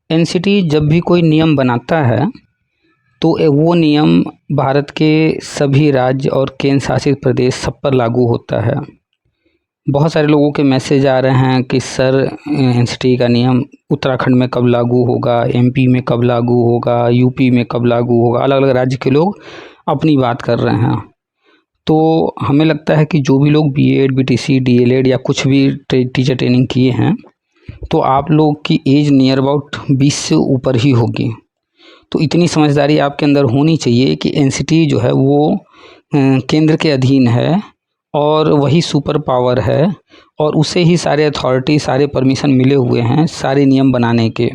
NCT जब भी कोई नियम बनाता है तो वो नियम भारत के सभी राज्य और केंद्र शासित प्रदेश सब पर लागू होता है। बहुत सारे लोगों के मैसेज आ रहे हैं कि सर एनसीटी का नियम उत्तराखंड में कब लागू होगा, एमपी में कब लागू होगा, यूपी में कब लागू होगा। अलग अलग राज्य के लोग अपनी बात कर रहे हैं। तो हमें लगता है कि जो भी लोग बीएड, बीटीसी, डीएलएड या कुछ भी टीचर ट्रेनिंग किए हैं तो आप लोग की एज नियर अबाउट 20 से ऊपर ही होगी। तो इतनी समझदारी आपके अंदर होनी चाहिए कि एनसीटी जो है वो केंद्र के अधीन है और वही सुपर पावर है और उसे ही सारे अथॉरिटी, सारे परमिशन मिले हुए हैं सारे नियम बनाने के।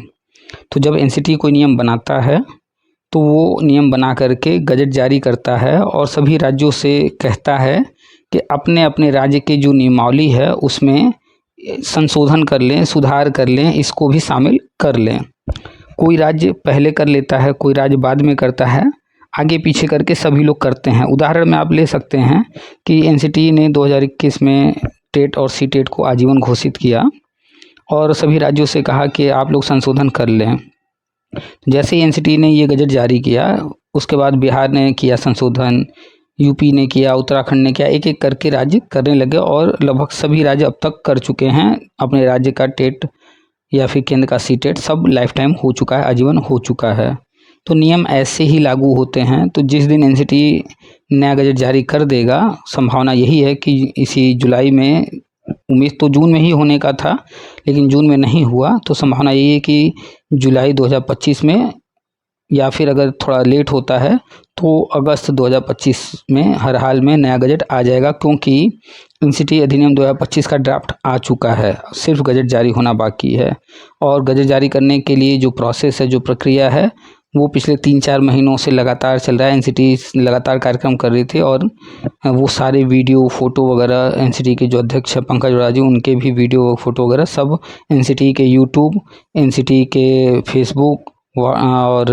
तो जब एनसीटी कोई नियम बनाता है तो वो नियम बना करके गजट जारी करता है और सभी राज्यों से कहता है कि अपने अपने राज्य के जो नियमावली है उसमें संशोधन कर लें, सुधार कर लें, इसको भी शामिल कर लें। कोई राज्य पहले कर लेता है, कोई राज्य बाद में करता है, आगे पीछे करके सभी लोग करते हैं। उदाहरण में आप ले सकते हैं कि एनसीटी ने 2021 में टेट और सीटेट को आजीवन घोषित किया और सभी राज्यों से कहा कि आप लोग संशोधन कर लें। जैसे ही एनसीटी ने ये गजट जारी किया उसके बाद बिहार ने किया संशोधन, यूपी ने किया, उत्तराखंड ने किया, एक एक करके राज्य करने लगे और लगभग सभी राज्य अब तक कर चुके हैं। अपने राज्य का टेट या फिर केंद्र का सीटेट सब लाइफ टाइम हो चुका है, आजीवन हो चुका है। तो नियम ऐसे ही लागू होते हैं। तो जिस दिन एनसीटी नया गजट जारी कर देगा, संभावना यही है कि इसी जुलाई में, उम्मीद तो जून में ही होने का था लेकिन जून में नहीं हुआ, तो संभावना यही है कि जुलाई 2025 में या फिर अगर थोड़ा लेट होता है तो अगस्त 2025 में हर हाल में नया गजट आ जाएगा, क्योंकि एनसीटी अधिनियम 2025 का ड्राफ्ट आ चुका है, सिर्फ गजट जारी होना बाकी है। और गजट जारी करने के लिए जो प्रोसेस है, जो प्रक्रिया है, वो पिछले 3-4 महीनों से लगातार चल रहा है। एनसीटी लगातार कार्यक्रम कर रही थी और वो सारे वीडियो, फ़ोटो वगैरह एनसीटी के जो अध्यक्ष है पंकज अरोड़ा जी, उनके भी वीडियो, फ़ोटो वगैरह सब एनसीटी के यूट्यूब, एनसीटी के फेसबुक और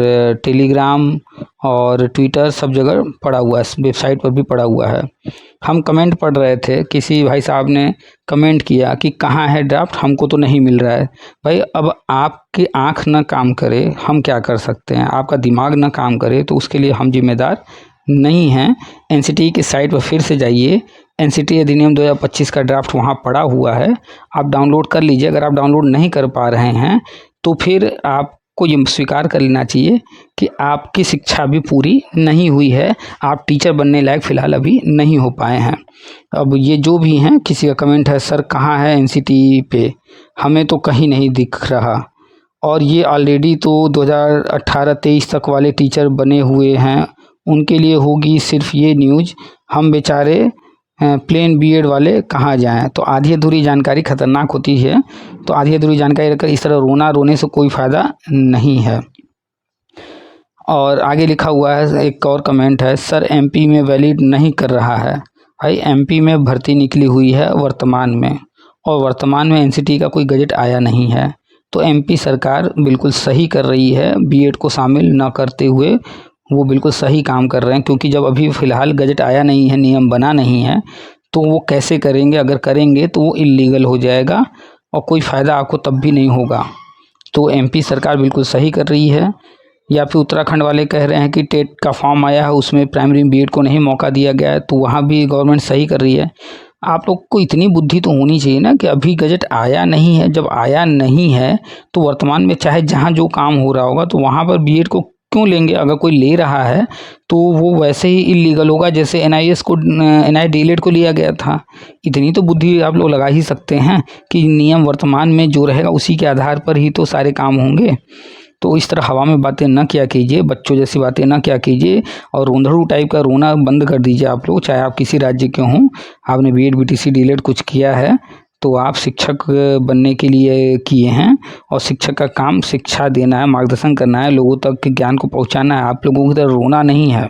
टेलीग्राम और ट्विटर सब जगह पड़ा हुआ है, वेबसाइट पर भी पड़ा हुआ है। हम कमेंट पढ़ रहे थे, किसी भाई साहब ने कमेंट किया कि कहाँ है ड्राफ्ट, हमको तो नहीं मिल रहा है। भाई अब आपकी आँख ना काम करे, हम क्या कर सकते हैं? आपका दिमाग ना काम करे तो उसके लिए हम जिम्मेदार नहीं हैं। एनसीटी की साइट पर फिर से जाइए, एनसीटी अधिनियम 2025 का ड्राफ्ट वहाँ पड़ा हुआ है, आप डाउनलोड कर लीजिए। अगर आप डाउनलोड नहीं कर पा रहे हैं तो फिर आपको ये स्वीकार कर लेना चाहिए कि आपकी शिक्षा भी पूरी नहीं हुई है, आप टीचर बनने लायक फ़िलहाल अभी नहीं हो पाए हैं। अब ये जो भी हैं, किसी का कमेंट है, सर कहाँ है एनसीटी पे, हमें तो कहीं नहीं दिख रहा। और ये ऑलरेडी तो 2018-23 तक वाले टीचर बने हुए हैं, उनके लिए होगी सिर्फ ये न्यूज़। हम बेचारे प्लेन बीएड वाले कहाँ जाएं? तो आधी अधूरी जानकारी खतरनाक होती है। तो आधी अधूरी जानकारी रखकर इस तरह रोने से कोई फ़ायदा नहीं है। और आगे लिखा हुआ है, एक और कमेंट है, सर एमपी में वैलिड नहीं कर रहा है। भाई एमपी में भर्ती निकली हुई है वर्तमान में, और वर्तमान में एनसीटी का कोई गजट आया नहीं है। तो एमपी सरकार बिल्कुल सही कर रही है, बीएड को शामिल न करते हुए वो बिल्कुल सही काम कर रहे हैं, क्योंकि जब अभी फ़िलहाल गजट आया नहीं है, नियम बना नहीं है, तो वो कैसे करेंगे? अगर करेंगे तो वो इल्लीगल हो जाएगा और कोई फ़ायदा आपको तब भी नहीं होगा। तो एमपी सरकार बिल्कुल सही कर रही है। या फिर उत्तराखंड वाले कह रहे हैं कि टेट का फॉर्म आया है, उसमें प्राइमरी बीएड को नहीं मौका दिया गया है, तो वहाँ भी गवर्नमेंट सही कर रही है। आप लोग को इतनी बुद्धि तो होनी चाहिए ना कि अभी गजट आया नहीं है, जब आया नहीं है तो वर्तमान में चाहे जहाँ जो काम हो रहा होगा तो वहाँ पर बीएड को क्यों लेंगे? अगर कोई ले रहा है तो वो वैसे ही इलीगल होगा जैसे एनआईएस को, एनआई डीएलएड को लिया गया था। इतनी तो बुद्धि आप लोग लगा ही सकते हैं कि नियम वर्तमान में जो रहेगा उसी के आधार पर ही तो सारे काम होंगे। तो इस तरह हवा में बातें ना किया कीजिए, बच्चों जैसी बातें ना किया कीजिए और रोंधड़ू टाइप का रोना बंद कर दीजिए आप लोग। चाहे आप किसी राज्य के हों, आपने बीएड, बीटीसी, डीएलएड कुछ किया है तो आप शिक्षक बनने के लिए किए हैं, और शिक्षक का काम शिक्षा देना है, मार्गदर्शन करना है, लोगों तक के ज्ञान को पहुंचाना है, आप लोगों की तरह रोना नहीं है।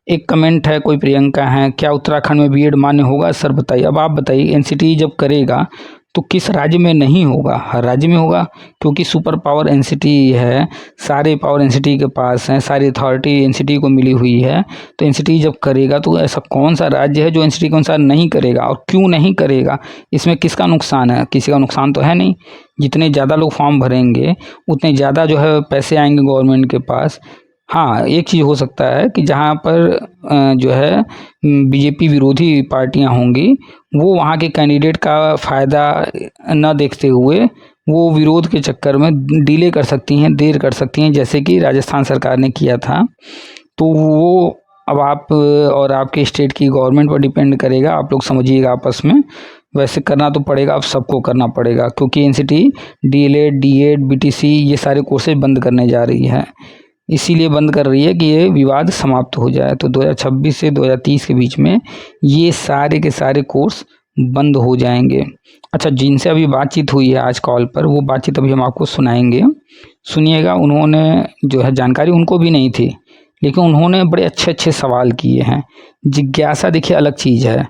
एक कमेंट है, कोई प्रियंका है, क्या उत्तराखंड में बीएड मान्य होगा? सर बताइए। अब आप बताइए, एनसीटी जब करेगा तो किस राज्य में नहीं होगा? हर राज्य में होगा, क्योंकि सुपर पावर एनसीटी है, सारे पावर एनसीटी के पास हैं, सारी अथॉरिटी एनसीटी को मिली हुई है। तो एनसीटी जब करेगा तो ऐसा कौन सा राज्य है जो एनसीटी के अनुसार नहीं करेगा, और क्यों नहीं करेगा? इसमें किसका नुकसान है? किसी का नुकसान तो है नहीं। जितने ज़्यादा लोग फॉर्म भरेंगे उतने ज़्यादा जो है पैसे आएंगे गवर्नमेंट के पास। हाँ, एक चीज़ हो सकता है कि जहाँ पर जो है बीजेपी विरोधी पार्टियाँ होंगी, वो वहाँ के कैंडिडेट का फ़ायदा न देखते हुए वो विरोध के चक्कर में डिले कर सकती हैं, देर कर सकती हैं, जैसे कि राजस्थान सरकार ने किया था। तो वो अब आप और आपके स्टेट की गवर्नमेंट पर डिपेंड करेगा, आप लोग समझिएगा आपस में। वैसे करना तो पड़ेगा, अब सबको करना पड़ेगा, क्योंकि एनसीटी डीएलएड, डीएड, बीटीसी ये सारे कोर्सेज बंद करने जा रही है। इसीलिए बंद कर रही है कि ये विवाद समाप्त हो जाए। तो 2026 से 2030 के बीच में ये सारे के सारे कोर्स बंद हो जाएंगे। अच्छा, जिनसे अभी बातचीत हुई है आज कॉल पर, वो बातचीत अभी हम आपको सुनाएंगे, सुनिएगा। उन्होंने जो है, जानकारी उनको भी नहीं थी, लेकिन उन्होंने बड़े अच्छे अच्छे सवाल किए हैं। जिज्ञासा देखिए अलग चीज़ है।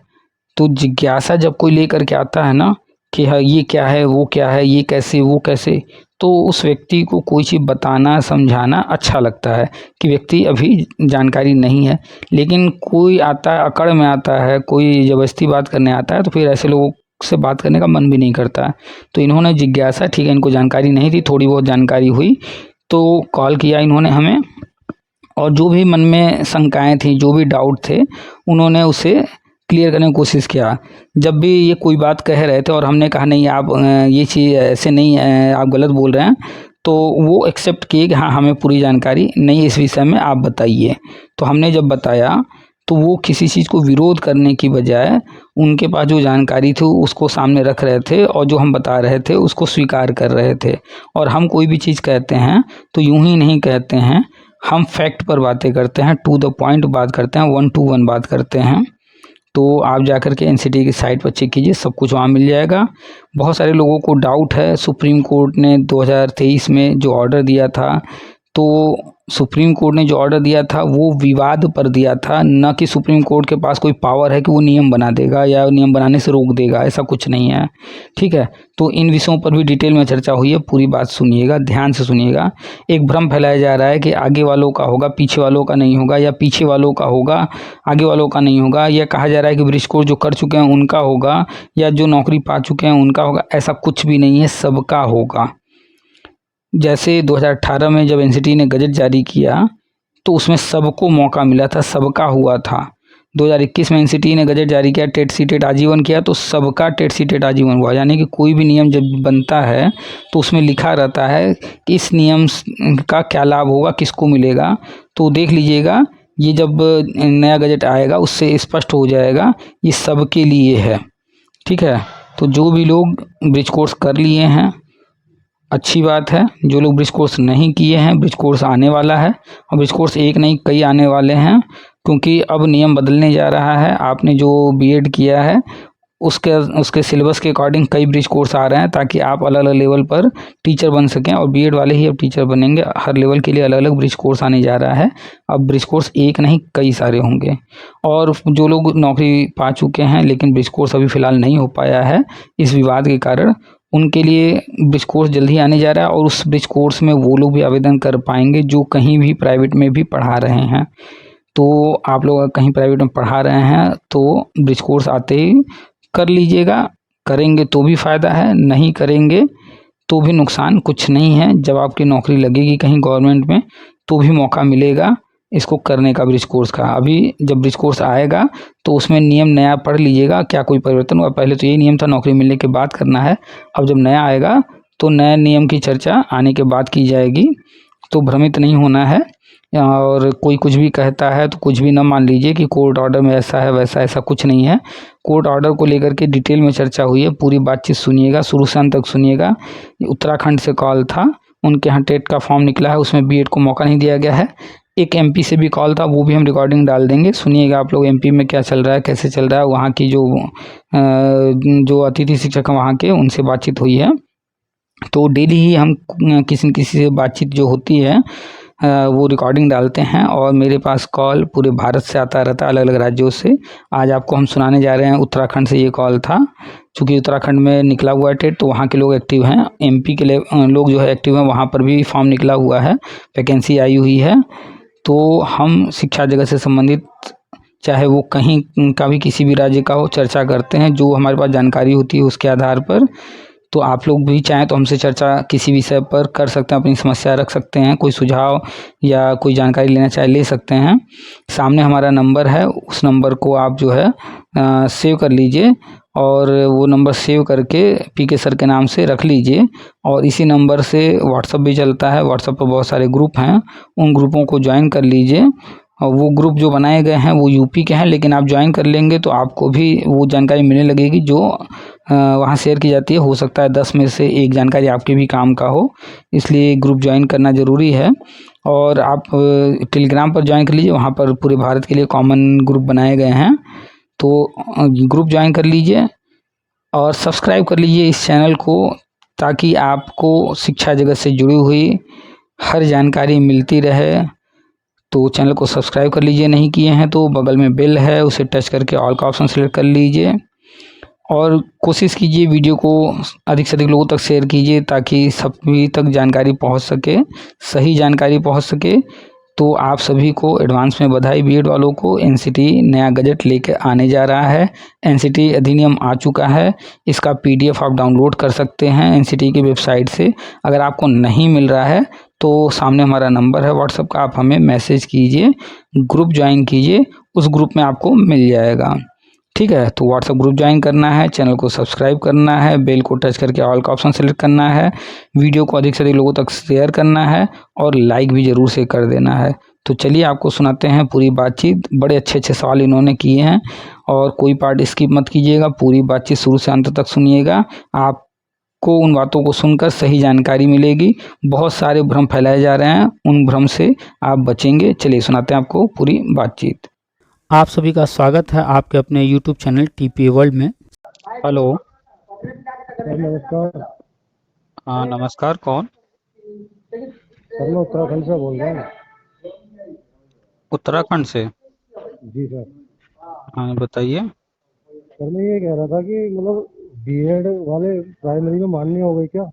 तो जिज्ञासा जब कोई लेकर के आता है ना कि हाँ ये क्या है, वो क्या है, ये कैसे, वो कैसे, तो उस व्यक्ति को कोई चीज़ बताना, समझाना अच्छा लगता है कि व्यक्ति अभी जानकारी नहीं है। लेकिन कोई आता है, अकड़ में आता है, कोई ज़बरदस्ती बात करने आता है, तो फिर ऐसे लोगों से बात करने का मन भी नहीं करता है। तो इन्होंने जिज्ञासा, ठीक है, इनको जानकारी नहीं थी, थोड़ी बहुत जानकारी हुई तो कॉल किया इन्होंने हमें, और जो भी मन में शंकाएँ थी, जो भी डाउट थे, उन्होंने उसे क्लियर करने की कोशिश किया। जब भी ये कोई बात कह रहे थे और हमने कहा नहीं आप ये चीज़ ऐसे नहीं है, आप गलत बोल रहे हैं, तो वो एक्सेप्ट किए कि हाँ हमें पूरी जानकारी नहीं इस विषय में, आप बताइए। तो हमने जब बताया तो वो किसी चीज़ को विरोध करने की बजाय उनके पास जो जानकारी थी उसको सामने रख रहे थे, और जो हम बता रहे थे उसको स्वीकार कर रहे थे। और हम कोई भी चीज़ कहते हैं तो यूं ही नहीं कहते हैं, हम फैक्ट पर बातें करते हैं, टू द पॉइंट बात करते हैं, 1 to 1 बात करते हैं। तो आप जाकर के एनसीटी की साइट पर चेक कीजिए, सब कुछ वहाँ मिल जाएगा। बहुत सारे लोगों को डाउट है, सुप्रीम कोर्ट ने 2023 में जो ऑर्डर दिया था, तो सुप्रीम कोर्ट ने जो ऑर्डर दिया था वो विवाद पर दिया था, न कि सुप्रीम कोर्ट के पास कोई पावर है कि वो नियम बना देगा या नियम बनाने से रोक देगा, ऐसा कुछ नहीं है। ठीक है, तो इन विषयों पर भी डिटेल में चर्चा हुई है, पूरी बात सुनिएगा, ध्यान से सुनिएगा। एक भ्रम फैलाया जा रहा है कि आगे वालों का होगा, पीछे वालों का नहीं होगा, या पीछे वालों का होगा, आगे वालों का नहीं होगा। यह कहा जा रहा है कि ब्रिज कोर्स जो कर चुके हैं उनका होगा, या जो नौकरी पा चुके हैं उनका होगा। ऐसा कुछ भी नहीं है, सबका होगा। जैसे 2018 में जब एनसीटी ने गजट जारी किया तो उसमें सबको मौका मिला था, सबका हुआ था। 2021 में एनसीटी ने गजट जारी किया, टेट सीटेट आजीवन किया, तो सबका टेट सीटेट आजीवन हुआ। यानी कि कोई भी नियम जब बनता है तो उसमें लिखा रहता है कि इस नियम का क्या लाभ होगा, किसको मिलेगा। तो देख लीजिएगा, ये जब नया गजट आएगा उससे स्पष्ट हो जाएगा, ये सबके लिए है। ठीक है, तो जो भी लोग ब्रिज कोर्स कर लिए हैं अच्छी बात है, जो लोग ब्रिज कोर्स नहीं किए हैं, ब्रिज कोर्स आने वाला है, और ब्रिज कोर्स एक नहीं कई आने वाले हैं, क्योंकि अब नियम बदलने जा रहा है। आपने जो बीएड किया है उसके सिलेबस के अकॉर्डिंग कई ब्रिज कोर्स आ रहे हैं, ताकि आप अलग अलग लेवल पर टीचर बन सकें, और बीएड वाले ही अब टीचर बनेंगे। हर लेवल के लिए अलग अलग ब्रिज कोर्स आने जा रहा है। अब ब्रिज कोर्स एक नहीं कई सारे होंगे। और जो लोग नौकरी पा चुके हैं लेकिन ब्रिज कोर्स अभी फ़िलहाल नहीं हो पाया है इस विवाद के कारण, उनके लिए ब्रिज कोर्स जल्द ही आने जा रहा है। और उस ब्रिज कोर्स में वो लोग भी आवेदन कर पाएंगे जो कहीं भी प्राइवेट में भी पढ़ा रहे हैं। तो आप लोग कहीं प्राइवेट में पढ़ा रहे हैं तो ब्रिज कोर्स आते ही कर लीजिएगा। करेंगे तो भी फ़ायदा है, नहीं करेंगे तो भी नुकसान कुछ नहीं है। जब आपकी नौकरी लगेगी कहीं गवर्नमेंट में तो भी मौका मिलेगा इसको करने का, ब्रिज कोर्स का। अभी जब ब्रिज कोर्स आएगा तो उसमें नियम नया पढ़ लीजिएगा, क्या कोई परिवर्तन हुआ। पहले तो ये नियम था नौकरी मिलने के बाद करना है, अब जब नया आएगा तो नए नियम की चर्चा आने के बाद की जाएगी। तो भ्रमित नहीं होना है, और कोई कुछ भी कहता है तो कुछ भी न मान लीजिए कि कोर्ट ऑर्डर में ऐसा है वैसा, ऐसा कुछ नहीं है। कोर्ट ऑर्डर को लेकर के डिटेल में चर्चा हुई है, पूरी बातचीत सुनिएगा, शुरू से अंत तक सुनिएगा। उत्तराखंड से कॉल था, उनके यहाँ टेट का फॉर्म निकला है, उसमें बीएड को मौका नहीं दिया गया है। एक एमपी से भी कॉल था, वो भी हम रिकॉर्डिंग डाल देंगे, सुनिएगा आप लोग। एमपी में क्या चल रहा है, कैसे चल रहा है, वहाँ की जो अतिथि शिक्षक हैं वहाँ के, उनसे बातचीत हुई है। तो डेली ही हम किसी न किसी से बातचीत जो होती है वो रिकॉर्डिंग डालते हैं, और मेरे पास कॉल पूरे भारत से आता रहता है, अलग अलग राज्यों से। आज आपको हम सुनाने जा रहे हैं, उत्तराखंड से ये कॉल था। चूँकि उत्तराखंड में निकला हुआ है टेट तो वहाँ के लोग एक्टिव हैं, एमपी के लोग जो है एक्टिव हैं, वहाँ पर भी फॉर्म निकला हुआ है, वैकेंसी आई हुई है। तो हम शिक्षा जगत से संबंधित, चाहे वो कहीं का भी किसी भी राज्य का हो, चर्चा करते हैं। जो हमारे पास जानकारी होती है उसके आधार पर तो आप लोग भी चाहें तो हमसे चर्चा किसी विषय पर कर सकते हैं, अपनी समस्या रख सकते हैं, कोई सुझाव या कोई जानकारी लेना चाहे ले सकते हैं। सामने हमारा नंबर है, उस नंबर को आप जो है सेव कर लीजिए और वो नंबर सेव करके पीके सर के नाम से रख लीजिए। और इसी नंबर से व्हाट्सअप भी चलता है, व्हाट्सअप पर बहुत सारे ग्रुप हैं, उन ग्रुपों को ज्वाइन कर लीजिए। और वो ग्रुप जो बनाए गए हैं वो यूपी के हैं, लेकिन आप ज्वाइन कर लेंगे तो आपको भी वो जानकारी मिलने लगेगी जो वहाँ शेयर की जाती है। हो सकता है 10 में से एक जानकारी आपके भी काम का हो, इसलिए ग्रुप ज्वाइन करना ज़रूरी है। और आप टेलीग्राम पर ज्वाइन कर लीजिए, वहाँ पर पूरे भारत के लिए कॉमन ग्रुप बनाए गए हैं, तो ग्रुप ज्वाइन कर लीजिए और सब्सक्राइब कर लीजिए इस चैनल को, ताकि आपको शिक्षा जगत से जुड़ी हुई हर जानकारी मिलती रहे। तो चैनल को सब्सक्राइब कर लीजिए, नहीं किए हैं तो बगल में बेल है, उसे टच करके ऑल का ऑप्शन सेलेक्ट कर लीजिए। और कोशिश कीजिए वीडियो को अधिक से अधिक लोगों तक शेयर कीजिए, ताकि सभी तक जानकारी पहुंच सके, सही जानकारी पहुंच सके। तो आप सभी को एडवांस में बधाई। बीएड वालों को एनसीटी नया गजट लेकर आने जा रहा है। एनसीटी अधिनियम आ चुका है, इसका पीडीएफ आप डाउनलोड कर सकते हैं एनसीटी की वेबसाइट से। अगर आपको नहीं मिल रहा है तो सामने हमारा नंबर है व्हाट्सएप का, आप हमें मैसेज कीजिए, ग्रुप ज्वाइन कीजिए, उस ग्रुप में आपको मिल जाएगा। ठीक है, तो व्हाट्सएप ग्रुप ज्वाइन करना है, चैनल को सब्सक्राइब करना है, बेल को टच करके ऑल का ऑप्शन सेलेक्ट करना है, वीडियो को अधिक से अधिक लोगों तक शेयर करना है और लाइक भी ज़रूर से कर देना है। तो चलिए आपको सुनाते हैं पूरी बातचीत। बड़े अच्छे अच्छे सवाल इन्होंने किए हैं और कोई पार्ट स्किप मत कीजिएगा, पूरी बातचीत शुरू से अंत तक सुनिएगा। आपको उन बातों को सुनकर सही जानकारी मिलेगी। बहुत सारे भ्रम फैलाए जा रहे हैं, उन भ्रम से आप बचेंगे। चलिए सुनाते हैं आपको पूरी बातचीत। आप सभी का स्वागत है आपके अपने YouTube चैनल टीपीए वर्ल्ड में। हेलो। सर नमस्कार। हाँ नमस्कार, कौन? सर मैं उत्तराखंड से बोल रहा हूँ। उत्तराखंड से? जी सर। हाँ बताइए। सर मैं ये कह रहा था कि मतलब बीएड वाले प्राइमरी में मान्य हो गए क्या?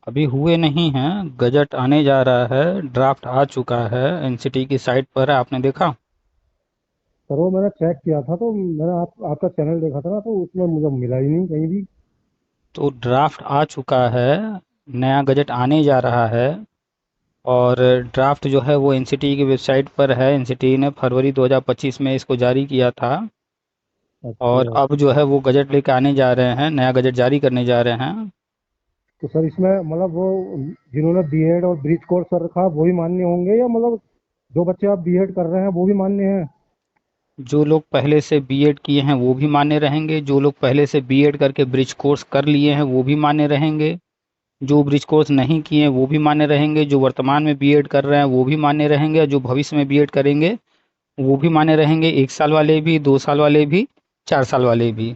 अभी हुए नहीं हैं, गजट आने जा रहा है, ड्राफ्ट आ चुका है, एनसीटी की साइट पर है, आपने देखा? सर वो मैंने चेक किया था तो मैंने आपका चैनल देखा था ना, तो उसमें मुझे मिला ही नहीं कहीं भी। तो ड्राफ्ट आ चुका है, नया गजट आने जा रहा है। और ड्राफ्ट जो है वो एनसीटी की वेबसाइट पर है। एनसीटी ने फरवरी 2025 में इसको जारी किया था और अच्छा। अब जो है वो गजट लेके आने जा रहे हैं, नया गजट जारी करने जा रहे हैं। तो सर इसमें मतलब वो जिन्होंने बीएड और ब्रिज कोर्स कर रखा है वो ही मान्य होंगे, या मतलब जो बच्चे आप बीएड कर रहे हैं वो भी मान्य हैं? जो लोग पहले से बीएड किए हैं वो भी मान्य रहेंगे, जो लोग पहले से बीएड करके ब्रिज कोर्स कर लिए हैं वो भी मान्य रहेंगे, जो ब्रिज कोर्स नहीं किए हैं वो भी मान्य रहेंगे, जो वर्तमान में बीएड कर रहे हैं वो भी मान्य रहेंगे, और जो भविष्य में बीएड करेंगे वो भी मान्य रहेंगे। 1 साल वाले भी, 2 साल वाले भी, 4 साल वाले भी।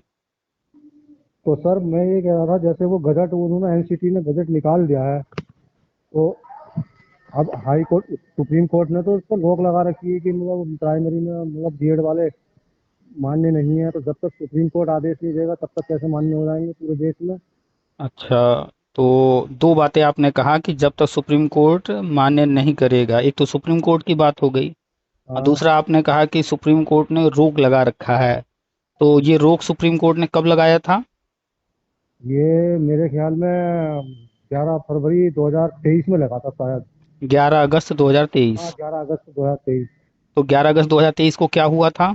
तो सर मैं ये कह रहा था, जैसे वो गजट उन्होंने एनसीटी ने गजट निकाल दिया है, तो अब हाई कोर्ट सुप्रीम कोर्ट ने तो उस पर रोक लगा रखी है कि मतलब प्राइमरी में मतलब बीएड वाले मान्य नहीं है। तो जब तक सुप्रीम कोर्ट आदेश नहीं देगा तब तक कैसे मान्य हो जाएंगे पूरे देश में? अच्छा, तो दो बातें आपने कहा कि जब तक सुप्रीम कोर्ट मान्य नहीं करेगा, एक तो सुप्रीम कोर्ट की बात हो गई, और हाँ। दूसरा आपने कहा कि सुप्रीम कोर्ट ने रोक लगा रखा है। तो ये रोक सुप्रीम कोर्ट ने कब लगाया था? ये मेरे ख्याल में 11 फरवरी 2023 में लगा था शायद। 11 अगस्त 2023। हाँ, 11 अगस्त 2023। तो 11 अगस्त 2023 को क्या हुआ था?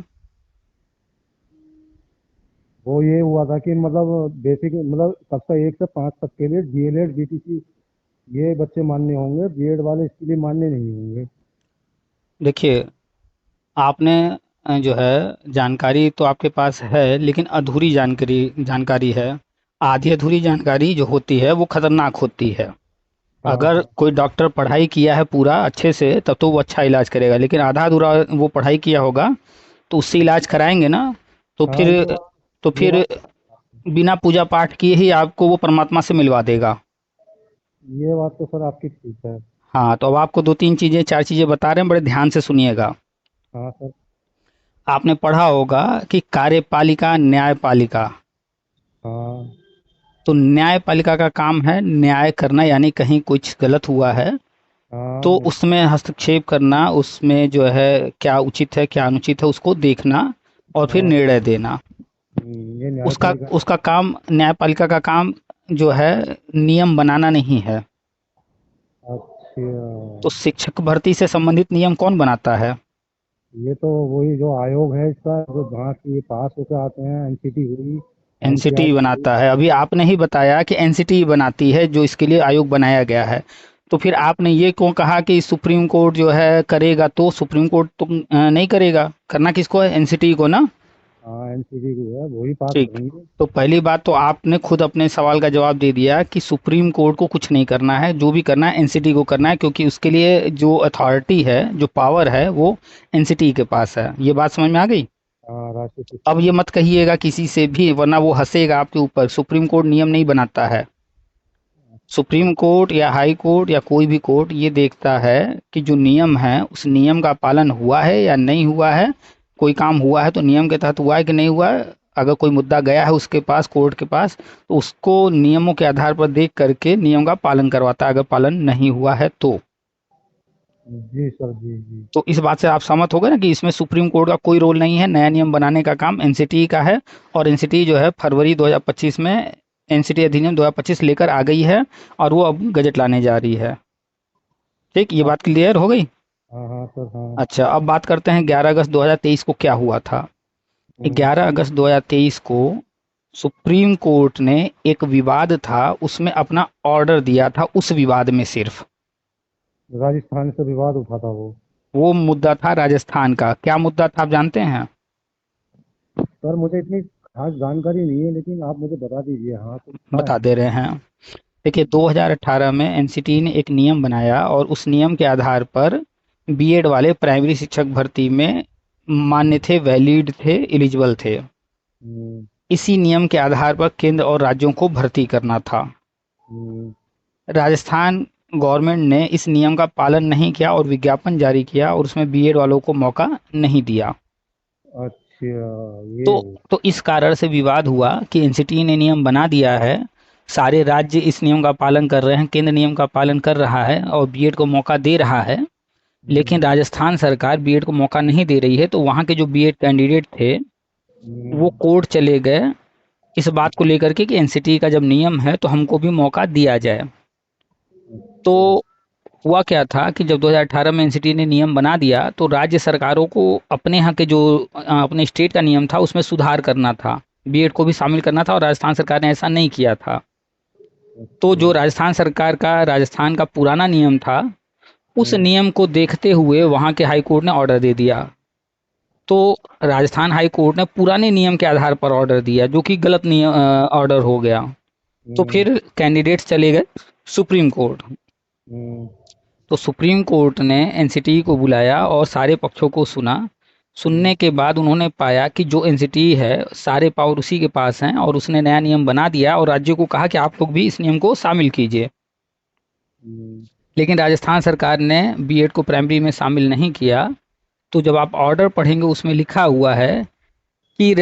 वो ये हुआ था कि मतलब बेसिक मतलब कक्षा 1 से 5 तक के लिए डीएलएड बीटीसी ये बच्चे मान्य होंगे, बीएड वाले इसके लिए मान्य नहीं होंगे। देखिए, आपने जो है जानकारी तो आपके पास है, लेकिन अधूरी जानकारी जानकारी है। आधी अधूरी जानकारी जो होती है वो खतरनाक होती है। हाँ अगर हाँ। कोई डॉक्टर पढ़ाई किया है पूरा अच्छे से तब तो वो अच्छा इलाज करेगा, लेकिन आधा अधूरा वो पढ़ाई किया होगा तो उससे इलाज कराएंगे ना। तो हाँ फिर तो ये फिर बात बिना पूजा पाठ किए ही आपको वो परमात्मा से मिलवा देगा। ये बात तो सर आपकी ठीक है। हाँ, तो अब आपको दो तीन चीज़ें, चार चीज़ें बता रहे हैं, बड़े ध्यान से सुनिएगा। हाँ सर। आपने पढ़ा होगा कि कार्यपालिका न्यायपालिका। हाँ तो न्यायपालिका का काम है न्याय करना, यानी कहीं कुछ गलत हुआ है हाँ। तो उसमें हस्तक्षेप करना, उसमें जो है क्या उचित है क्या अनुचित है उसको देखना और फिर हाँ। निर्णय देना। ये उसका न्यायपालिका। उसका काम, न्यायपालिका का काम जो है नियम बनाना नहीं है। अच्छा, तो शिक्षक भर्ती से संबंधित नियम कौन बनाता है? ये तो वही जो आयोग है इसका, जो जहाँ से ये पास होकर आते हैं, एनसीटी हुई, एनसीटी एनसीआरटी हुई। बनाता है। अभी आपने ही बताया कि एनसीटी बनाती है, जो इसके लिए आयोग बनाया गया है। तो फिर आपने ये क्यों कहा कि सुप्रीम कोर्ट जो है करेगा? तो सुप्रीम कोर्ट तो नहीं करेगा, करना किसको है? एनसीटी को ना। हाँ, एनसीटी को है, वही पास ठीक। करेंगे। तो पहली बात तो आपने खुद अपने सवाल का जवाब दे दिया कि सुप्रीम कोर्ट को कुछ नहीं करना है, जो भी करना है एनसीटी को करना है, क्योंकि उसके लिए जो अथॉरिटी है, जो पावर है, वो एनसीटी के पास है। ये बात समझ में आ गई? हाँ, राष्ट्रीय शिक्षा अब ये नीति। मत कहिएगा किसी से भी, वरना वो हंसेगा आपके ऊपर। सुप्रीम कोर्ट नियम नहीं बनाता है। सुप्रीम कोर्ट या हाई कोर्ट या कोई भी कोर्ट ये देखता है कि जो नियम है उस नियम का पालन हुआ है या नहीं हुआ है। कोई काम हुआ है तो नियम के तहत हुआ है कि नहीं हुआ है। अगर कोई मुद्दा गया है उसके पास, कोर्ट के पास, तो उसको नियमों के आधार पर देख करके नियम का पालन करवाता है, अगर पालन नहीं हुआ है तो। जी सर, जी जी। तो इस बात से आप सहमत हो गए ना कि इसमें सुप्रीम कोर्ट का कोई रोल नहीं है, नया नियम बनाने का काम एनसीटी का है। और एनसीटी जो है फरवरी 2025 में एनसीटी अधिनियम 2025 लेकर आ गई है, और वो अब गजट लाने जा रही है। ठीक, ये हाँ बात क्लियर हो गई? हाँ हाँ सर, हाँ। अच्छा, अब बात करते हैं 11 अगस्त 2023 को क्या हुआ था। हम्म, 11 अगस्त 2023 को सुप्रीम कोर्ट ने एक विवाद था उसमें अपना ऑर्डर दिया था। उस विवाद में सिर्फ राजस्थान से विवाद उठा था वो। वो मुद्दा था राजस्थान का। क्या मुद्दा था आप जानते हैं? सर मुझे इतनी खास जानकारी नहीं है, लेकिन आप मुझे बता दीजिए, हाँ कुछ था बता ऐसा। दे रहे हैं। देखिए, 2018 में एनसीटी ने एक नियम बनाया, और उस नियम के आधार पर बीएड वाले प्राइमरी शिक्षक भर्ती में मान्य थे, वैलिड थे, एलिजिबल थे। हम्म, इसी नियम के आधार पर केंद्र और राज्यों को भर्ती करना था। हम्म, राजस्थान गवर्नमेंट ने इस नियम का पालन नहीं किया और विज्ञापन जारी किया, और उसमें बीएड वालों को मौका नहीं दिया। अच्छा, तो ये हो। तो इस कारण से विवाद हुआ कि एनसीटी ने नियम बना दिया है, सारे राज्य इस नियम का पालन कर रहे हैं, केंद्र नियम का पालन कर रहा है और बीएड को मौका दे रहा है, हम्म, लेकिन राजस्थान सरकार बीएड को मौका नहीं दे रही है। तो वहाँ के जो बीएड कैंडिडेट थे वो हम्म, कोर्ट चले गए इस बात को लेकर के कि एनसीटी का जब नियम है तो हमको भी मौका दिया जाए। तो अच्छा, हुआ क्या था कि जब 2018 में एनसीटी ने नियम बना दिया तो राज्य सरकारों को अपने यहाँ के जो अपने स्टेट का नियम था उसमें सुधार करना था, बीएड को भी शामिल करना था, और राजस्थान सरकार ने ऐसा नहीं किया था। तो अच्छा, जो राजस्थान सरकार का राजस्थान का पुराना नियम था, उस हम्म, नियम को देखते हुए वहाँ के हाई कोर्ट ने ऑर्डर दे दिया। तो राजस्थान हाई कोर्ट ने पुराने नियम के आधार पर ऑर्डर दिया, जो कि गलत नियम ऑर्डर हो गया। तो हम्म, फिर कैंडिडेट्स चले गए सुप्रीम कोर्ट। हम्म, तो सुप्रीम कोर्ट ने एनसीटी को बुलाया और सारे पक्षों को सुना। हम्म, सुनने के बाद उन्होंने पाया कि जो एनसीटी है सारे पावर उसी के पास हैं, और उसने नया नियम बना दिया और राज्यों को कहा कि आप लोग भी इस नियम को शामिल कीजिए। हम्म, लेकिन राजस्थान सरकार ने बीएड को प्राइमरी में शामिल नहीं किया। तो जब आप ऑर्डर पढ़ेंगे उसमें लिखा हुआ है कि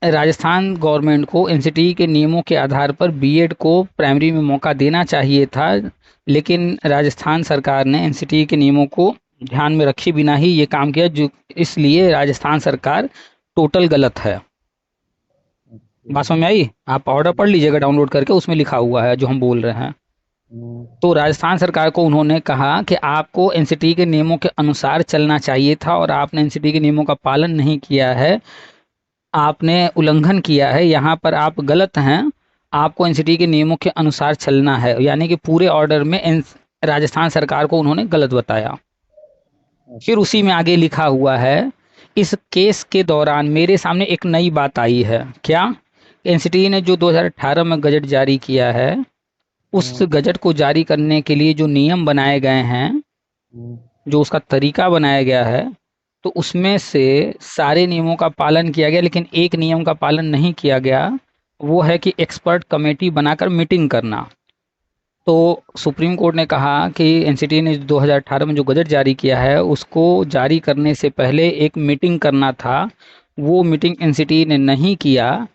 राजस्थान गवर्नमेंट को एनसीटी के नियमों के आधार पर बीएड को प्राइमरी में मौका देना चाहिए था, लेकिन राजस्थान सरकार ने एनसीटी के नियमों को ध्यान में रखे बिना ही ये काम किया, जो इसलिए राजस्थान सरकार टोटल गलत है। बात समझ में आई? आप ऑर्डर पढ़ लीजिएगा डाउनलोड करके, उसमें लिखा हुआ है जो हम बोल रहे हैं। हम्म, तो राजस्थान सरकार को उन्होंने कहा कि आपको एनसीटी के नियमों के अनुसार चलना चाहिए था, और आपने एनसीटी के नियमों का पालन नहीं किया है, आपने उल्लंघन किया है, यहाँ पर आप गलत हैं। आपको एनसीटी के नियमों के अनुसार चलना है, यानी कि पूरे ऑर्डर में राजस्थान सरकार को उन्होंने गलत बताया। फिर उसी में आगे लिखा हुआ है, इस केस के दौरान मेरे सामने एक नई बात आई है। क्या? एनसीटी ने जो 2018 में गजट जारी किया है, उस हम्म, गजट को जारी करने के लिए जो नियम बनाए गए हैं, हम्म, जो उसका तरीका बनाया गया है, तो उसमें से सारे नियमों का पालन किया गया, लेकिन एक नियम का पालन नहीं किया गया। वो है कि एक्सपर्ट कमेटी बनाकर मीटिंग करना। तो सुप्रीम कोर्ट ने कहा कि एनसीटी ने 2018 में जो गजट जारी किया है उसको जारी करने से पहले एक मीटिंग करना था। वो मीटिंग एनसीटी ने नहीं किया।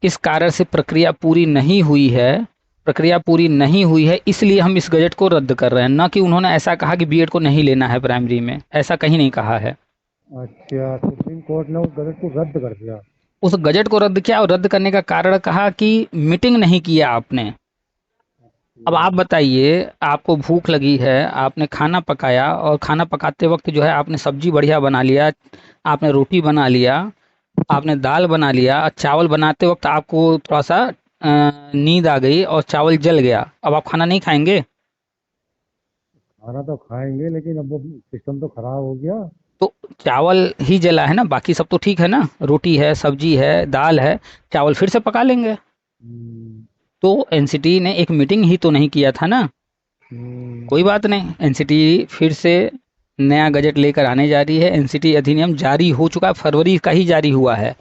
इस कारण से प्रक्रिया पूरी नहीं हुई है। प्रक्रिया पूरी नहीं हुई है, इसलिए हम इस गजट को रद्द कर रहे हैं। ना कि उन्होंने ऐसा कहा कि बीएड को नहीं लेना है प्राइमरी में, ऐसा कहीं नहीं कहा है। अच्छा, सुप्रीम कोर्ट ने उस गजट को रद्द कर दिया। उस गजट को रद्द किया, और रद्द करने का कारण कहा कि मीटिंग नहीं किया आपने। अब आप बताइए, आपको भूख लगी है, आपने खाना पकाया और खाना पकाते वक्त जो है आपने सब्जी बढ़िया बना लिया, आपने रोटी बना लिया, आपने दाल बना लिया, और चावल बनाते वक्त आपको थोड़ा सा नींद आ गई और चावल जल गया, अब आप खाना नहीं खाएंगे? खाना तो खाएंगे, लेकिन अब वो सिस्टम तो खराब हो गया। तो चावल ही जला है ना, बाकी सब तो ठीक है ना, रोटी है, सब्जी है, दाल है, चावल फिर से पका लेंगे। हम्म। तो एनसीटी ने एक मीटिंग ही तो नहीं किया था ना। हम्म। कोई बात नहीं, एनसीटी फिर से नया गजट लेकर आने जा रही है। एनसीटी अधिनियम जारी हो चुका है, फरवरी का ही जारी हुआ है।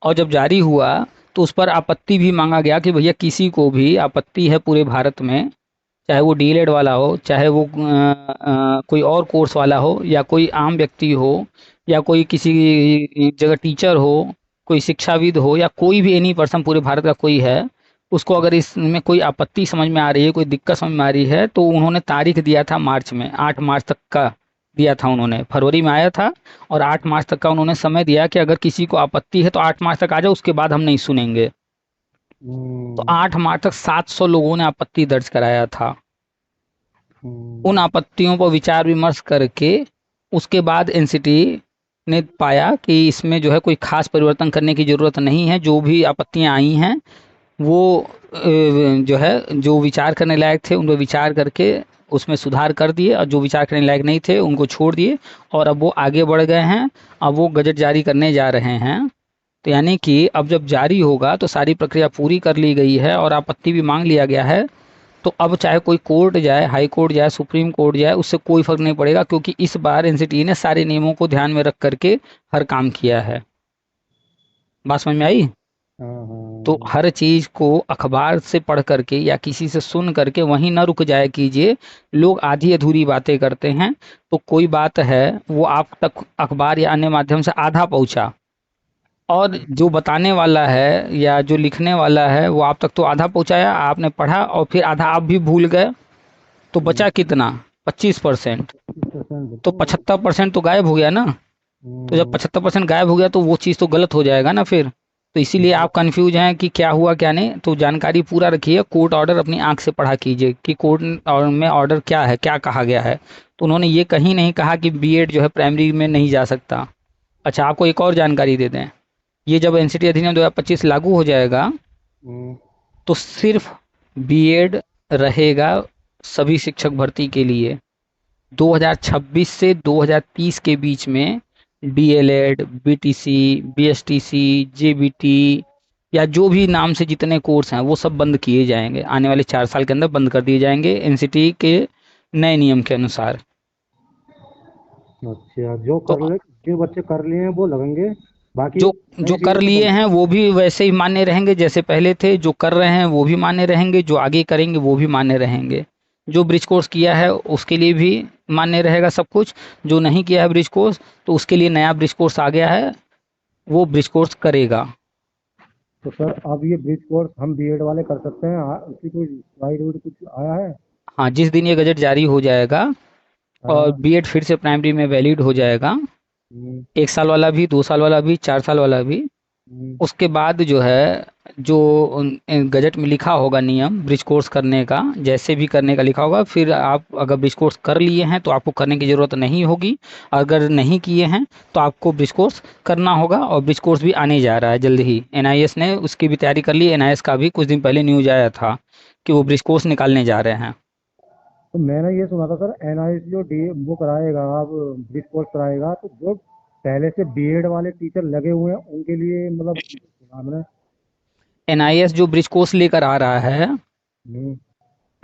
और जब जारी हुआ तो उस पर आपत्ति भी मांगा गया कि भैया किसी को भी आपत्ति है पूरे भारत में, चाहे वो डीएलएड वाला हो, चाहे वो कोई और कोर्स वाला हो, या कोई आम व्यक्ति हो, या कोई किसी जगह टीचर हो, कोई शिक्षाविद हो, या कोई भी एनी पर्सन पूरे भारत का कोई है, उसको अगर इसमें कोई आपत्ति समझ में आ रही है, कोई दिक्कत समझ में आ रही है, तो उन्होंने तारीख दिया था मार्च में, 8 मार्च तक का दिया था उन्होंने, फरवरी में आया था और 8 मार्च तक का उन्होंने समय दिया कि अगर किसी को आपत्ति है तो 8 मार्च तक आ जाओ, उसके बाद हम नहीं सुनेंगे। तो हम्म। 8 मार्च तक 700 लोगों ने आपत्ति दर्ज कराया था। उन हम्म। आपत्तियों पर विचार विमर्श करके उसके बाद एनसीटी ने पाया कि इसमें जो है कोई खास परिवर्तन करने की ज़रूरत नहीं है। जो भी आपत्तियां आई हैं वो जो है, जो विचार करने लायक थे उन पर विचार करके उसमें सुधार कर दिए, और जो विचार करने लायक नहीं थे उनको छोड़ दिए, और अब वो आगे बढ़ गए हैं। अब वो गजट जारी करने जा रहे हैं। तो यानी कि अब जब जारी होगा तो सारी प्रक्रिया पूरी कर ली गई है और आपत्ति भी मांग लिया गया है। तो अब चाहे कोई कोर्ट जाए, हाई कोर्ट जाए, सुप्रीम कोर्ट जाए, उससे कोई फर्क नहीं पड़ेगा, क्योंकि इस बार एनसीटी ने सारे नियमों को ध्यान में रख करके हर काम किया है। बात समझ में आई? हाँ तो हाँ। हर चीज को अखबार से पढ़ करके या किसी से सुन करके वहीं न रुक जाया कीजिए। लोग आधी अधूरी बातें करते हैं। तो कोई बात है, वो आप तक अखबार या अन्य माध्यम से आधा पहुंचा, और जो बताने वाला है या जो लिखने वाला है वो आप तक तो आधा पहुंचाया, आपने पढ़ा और फिर आधा आप भी भूल गए। तो बचा कितना? 25%। 25% तो बचे वो। 75% तो गायब हो गया ना। तो जब हम्म। 75% गायब हो गया तो वो चीज़ तो गलत हो जाएगा ना फिर। तो इसीलिए वो- आप कंफ्यूज हैं कि क्या हुआ क्या नहीं। तो जानकारी पूरा रखिए, कोर्ट ऑर्डर अपनी आंख से पढ़ा कीजिए कि कोर्ट और में ऑर्डर क्या है, क्या कहा गया है। तो उन्होंने ये कहीं नहीं कहा कि बीएड जो है प्राइमरी में नहीं जा सकता। अच्छा, आपको एक और जानकारी दे दें, ये जब एनसीटी अधिनियम 2025 लागू हो जाएगा हम्म। तो सिर्फ बीएड रहेगा सभी शिक्षक भर्ती के लिए। 2026 से 2030 के बीच में डीएलएड, बीटीसी, बीएसटीसी, जेबीटी या जो भी नाम से जितने कोर्स हैं वो सब बंद किए जाएंगे, आने वाले 4 साल के अंदर बंद कर दिए जाएंगे एनसीटी के नए नियम के अनुसार। अच्छा, जो तो कर ले, जो बच्चे कर लिए हैं वो लगेंगे, बाकी जो नई जो कर चीजें तो लिए बंद। हैं वो भी वैसे ही मान्य रहेंगे जैसे पहले थे, जो कर रहे हैं वो भी मान्य रहेंगे, जो आगे करेंगे वो भी मान्य रहेंगे। जो ब्रिज कोर्स किया है उसके लिए भी मान्य रहेगा सब कुछ। जो नहीं किया है ब्रिज कोर्स, तो उसके लिए नया ब्रिज कोर्स आ गया है, वो ब्रिज कोर्स करेगा। तो सर अब ये ब्रिज कोर्स हम बीएड वाले कर सकते हैं? उसकी कोई गाइड वाइड कुछ आया है? हाँ, जिस दिन ये गजट जारी हो जाएगा और हाँ। बीएड फिर से प्राइमरी में वैलिड हो जाएगा, हम्म। 1 साल वाला भी, 2 साल वाला भी, 4 साल वाला भी, हम्म। उसके बाद जो है, जो गजट में लिखा होगा नियम ब्रिज कोर्स करने का, जैसे भी करने का लिखा होगा, फिर आप अगर ब्रिज कोर्स कर लिए हैं तो आपको करने की ज़रूरत नहीं होगी। अगर नहीं किए हैं तो आपको ब्रिज कोर्स करना होगा। और ब्रिज कोर्स भी आने जा रहा है जल्द ही, एनआईएस ने उसकी भी तैयारी कर ली। एनआईएस का भी कुछ दिन पहले न्यूज आया था कि वो ब्रिज कोर्स निकालने जा रहे हैं। तो मैंने ये सुना था सर, एनआईसी जो डी वो कराएगा, अब ब्रिज कोर्स कराएगा, तो जो पहले से बीएड वाले टीचर लगे हुए हैं उनके लिए, मतलब सुना मैंने। एनआईएस जो ब्रिज कोर्स लेकर आ रहा है, हम्म।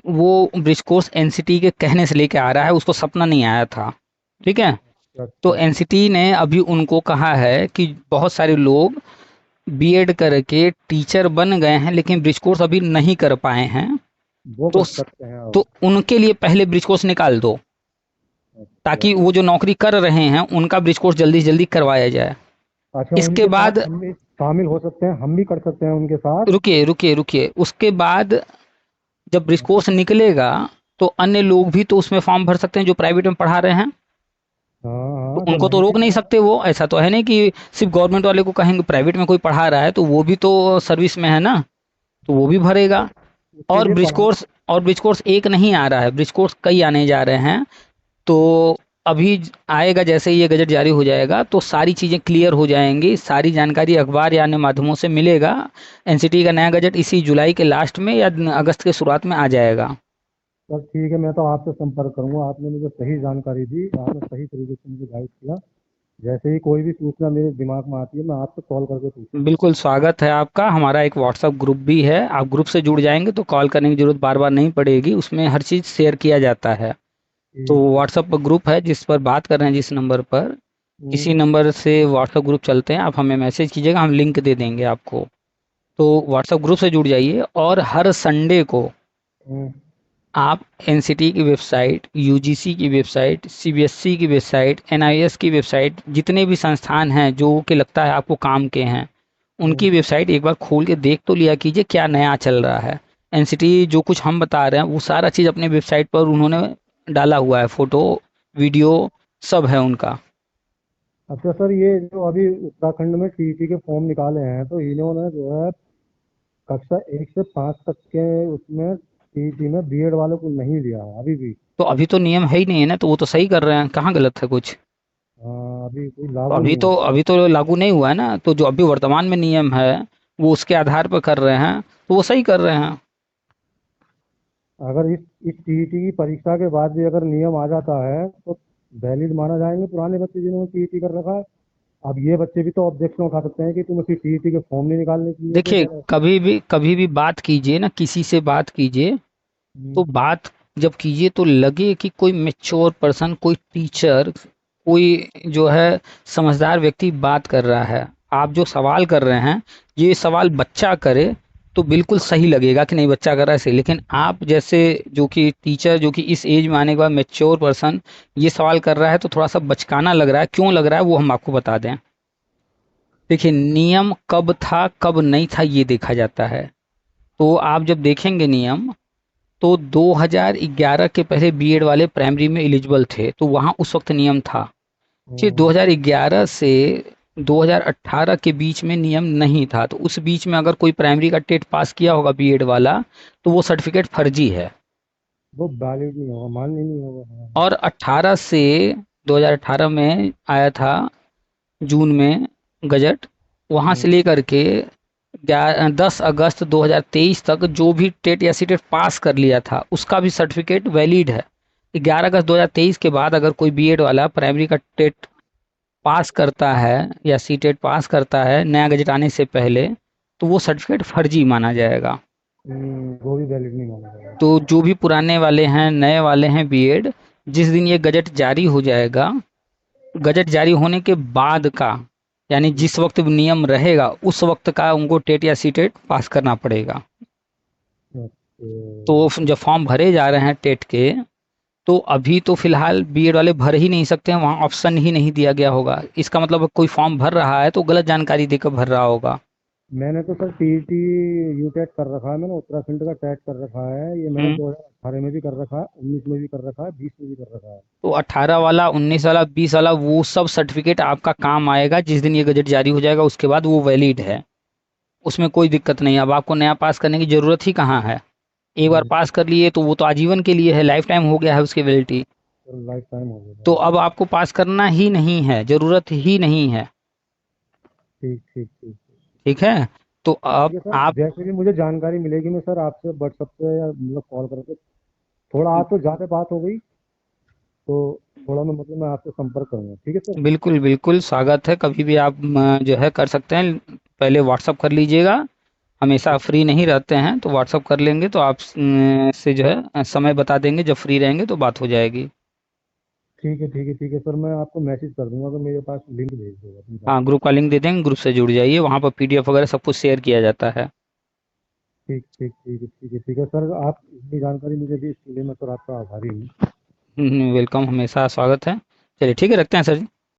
वो ब्रिज कोर्स एनसीटी के कहने से लेकर आ रहा है, उसको सपना नहीं आया था। ठीक है। तो अच्छा। एनसीटी ने अभी उनको कहा है कि बहुत सारे लोग बीएड करके टीचर बन गए हैं लेकिन ब्रिज कोर्स अभी नहीं कर पाए हैं। वो तो कर सकते हैं अब? तो उनके लिए पहले ब्रिज कोर्स निकाल दो, अच्छा। ताकि वो जो नौकरी कर रहे हैं उनका ब्रिज कोर्स जल्दी से जल्दी करवाया जाए। अच्छा, इसके उनके साथ बाद, हम भी शामिल हो सकते हैं, हम भी कर सकते हैं उनके साथ? रुकिए रुकिए रुकिए, उसके बाद जब ब्रिज कोर्स निकलेगा तो अन्य लोग भी तो उसमें फॉर्म भर सकते हैं जो प्राइवेट में पढ़ा रहे हैं। हाँ तो हाँ, जो उनको तो नहीं भी रोक नहीं पढ़ा। सकते, वो ऐसा तो है नहीं कि सिर्फ गवर्नमेंट वाले को कहेंगे, प्राइवेट में कोई पढ़ा रहा है तो वो भी तो सर्विस में है ना, तो वो भी भरेगा। उसके और लिए ब्रिज पढ़ा। कोर्स और ब्रिज कोर्स एक नहीं आ रहा है, ब्रिज कोर्स कई आने जा रहे हैं। तो अभी आएगा, जैसे ही ये गजट जारी हो जाएगा तो सारी चीज़ें क्लियर हो जाएंगी, सारी जानकारी अखबार या अन्य माध्यमों से मिलेगा। एनसीटी का नया गजट इसी जुलाई के लास्ट में या अगस्त के शुरुआत में आ जाएगा। सर ठीक है, मैं तो आपसे संपर्क करूंगा। आपने मुझे सही जानकारी दी, आपने सही तरीके से मुझे गाइड किया। जैसे ही कोई भी सूचना मेरे दिमाग में आती है, मैं आपसे कॉल करके पूछूंगा। बिल्कुल स्वागत है आपका। हमारा एक व्हाट्सएप ग्रुप भी है, आप ग्रुप से जुड़ जाएंगे तो कॉल करने की जरूरत बार बार नहीं पड़ेगी, उसमें हर चीज़ शेयर किया जाता है। तो ठीक ठीक। व्हाट्सएप पर ग्रुप है जिस पर बात कर रहे हैं, जिस नंबर पर, हम्म। इसी नंबर से व्हाट्सएप ग्रुप चलते हैं। आप हमें मैसेज कीजिएगा, हम लिंक दे देंगे आपको। तो व्हाट्सएप ग्रुप से जुड़ जाइए। और हर संडे को हम्म। आप एनसीटी की वेबसाइट, यूजीसी की वेबसाइट, सीबीएसई की वेबसाइट, एनआईएस की वेबसाइट, जितने भी संस्थान हैं जो कि लगता है आपको काम के हैं, हम्म। उनकी वेबसाइट एक बार खोल के देख तो लिया कीजिए क्या नया चल रहा है। एनसीटी जो कुछ हम बता रहे हैं वो सारा चीज़ अपने वेबसाइट पर उन्होंने डाला हुआ है, फोटो, वीडियो, सब है उनका। अच्छा सर, ये जो अभी उत्तराखंड में टीईटी के फॉर्म निकाले हैं, तो इन्होंने जो है कक्षा 1 से 5 तक के उसमें टीईटी में बीएड वालों को नहीं लिया है अभी भी। तो अभी तो नियम है ही नहीं है ना, तो वो तो सही कर रहे हैं, कहाँ गलत है कुछ। अभी कोई तो लागू अभी नहीं तो हुआ। अभी तो लागू नहीं हुआ है ना, तो जो अभी वर्तमान में नियम है वो उसके आधार पर कर रहे हैं, तो वो सही कर रहे हैं। अगर इस टीईटी की परीक्षा के बाद भी अगर नियम आ जाता है तो वैलिड माना जाएंगे पुराने बच्चे जिन्होंने टीईटी कर रखा है। अब ये बच्चे भी तो ऑब्जेक्शन उठा सकते हैं कि तुम इसी टीईटी के फॉर्म नहीं निकालने के लिए थे देखिए, सर। कभी भी बात कीजिए ना, किसी से बात कीजिए, तो हम्म। बात जब कीजिए तो लगे कि कोई मेच्योर पर्सन, कोई टीचर, कोई जो है समझदार व्यक्ति बात कर रहा है। आप जो सवाल कर रहे हैं, ये सवाल बच्चा करे तो बिल्कुल सही लगेगा कि नहीं बच्चा कर रहा है सही, लेकिन आप जैसे जो कि टीचर, जो कि इस एज में आने के बाद मेच्योर पर्सन ये सवाल कर रहा है, तो थोड़ा सा बचकाना लग रहा है। क्यों लग रहा है वो हम आपको बता दें। देखिए, नियम कब था कब नहीं था ये देखा जाता है। तो आप जब देखेंगे नियम, तो 2011 के पहले बीएड वाले प्राइमरी में एलिजिबल थे, तो वहाँ उस वक्त नियम था। फिर हम्म। 2011 से 2018 के बीच में नियम नहीं था, तो उस बीच में अगर कोई प्राइमरी का टेट पास किया होगा बीएड वाला, तो वो सर्टिफिकेट फर्जी है। वो वैलिड नहीं होगा, मान्य नहीं होगा। हाँ। और 18 से 2018 में आया था जून में गजट, वहाँ से हम्म। लेकर के 10 अगस्त 2023 तक जो भी टेट या सीटेट पास कर लिया था उसका भी सर्टिफिकेट वैलिड है। 11 अगस्त 2023 के बाद अगर कोई बीएड वाला प्राइमरी का टेट पास करता है या सीटेट पास करता है नया गजट आने से पहले, तो वो सर्टिफिकेट फर्जी माना जाएगा। वो भी वैलिड नहीं माना जाएगा। तो जो भी पुराने वाले हैं, नए वाले हैं बीएड, जिस दिन ये गजट जारी हो जाएगा, गजट जारी होने के बाद का, यानी हम्म। जिस वक्त नियम रहेगा उस वक्त का उनको टेट या सीटेट पास करना पड़ेगा। ओके। तो जब फॉर्म भरे जा रहे हैं टेट के, तो अभी तो फिलहाल बीएड वाले भर ही नहीं सकते हैं, वहाँ ऑप्शन ही नहीं दिया गया होगा। इसका मतलब कोई फॉर्म भर रहा है तो गलत जानकारी देकर भर रहा होगा। मैंने तो सर टीईटी यू टेट कर रखा है, मैंने उत्तराखंड का टेट कर रखा है। ये मैंने हम्म। 2018 में भी कर रखा है, 19 में भी कर रखा है, 20 में भी कर रखा है। तो 18 वाला, 19 वाला, 20 वाला, वो सब सर्टिफिकेट आपका काम आएगा जिस दिन ये गजट जारी हो जाएगा, उसके बाद वो वैलिड है। उसमें कोई दिक्कत नहीं। अब आपको नया पास करने की ज़रूरत ही कहाँ है। एक बार हम्म। पास कर लिए तो वो तो आजीवन के लिए है, लाइफ टाइम हो गया है उसकी वैलिडिटी। तो लाइफ टाइम हो गया तो सर। अब आपको पास करना ही नहीं है, ज़रूरत ही नहीं है। ठीक ठीक ठीक। ठीक है। तो ठीक अब है सर, आप, जैसे भी मुझे जानकारी मिलेगी मैं सर आपसे व्हाट्सएप पे या मतलब कॉल करके, थोड़ा आज तो ज़्यादा बात हो गई, तो थोड़ा मैं मतलब मैं आपसे संपर्क करूंगा। ठीक है सर। बिल्कुल बिल्कुल स्वागत है, कभी भी आप जो है कर सकते हैं। पहले व्हाट्सअप कर लीजिएगा, हमेशा ओके। फ्री नहीं रहते हैं, तो व्हाट्सअप कर लेंगे तो आप से जो है समय बता देंगे, जब फ्री रहेंगे तो बात हो जाएगी। ठीक है ठीक है ठीक है सर, मैं आपको मैसेज कर दूंगा तो मेरे पास लिंक भेज देगा अपनी तरफ हाँ, से। ग्रुप का लिंक दे देंगे, ग्रुप से जुड़ जाइए, वहाँ पर पीडीएफ वगैरह सब कुछ शेयर किया जाता है। ठीक ठीक ठीक है ठीक है ठीक है सर, आप इतनी जानकारी मुझे दी इसके लिए मैं सर आपका आभारी हूँ। वेलकम, हमेशा स्वागत है। चलिए ठीक है, रखते हैं सर जी।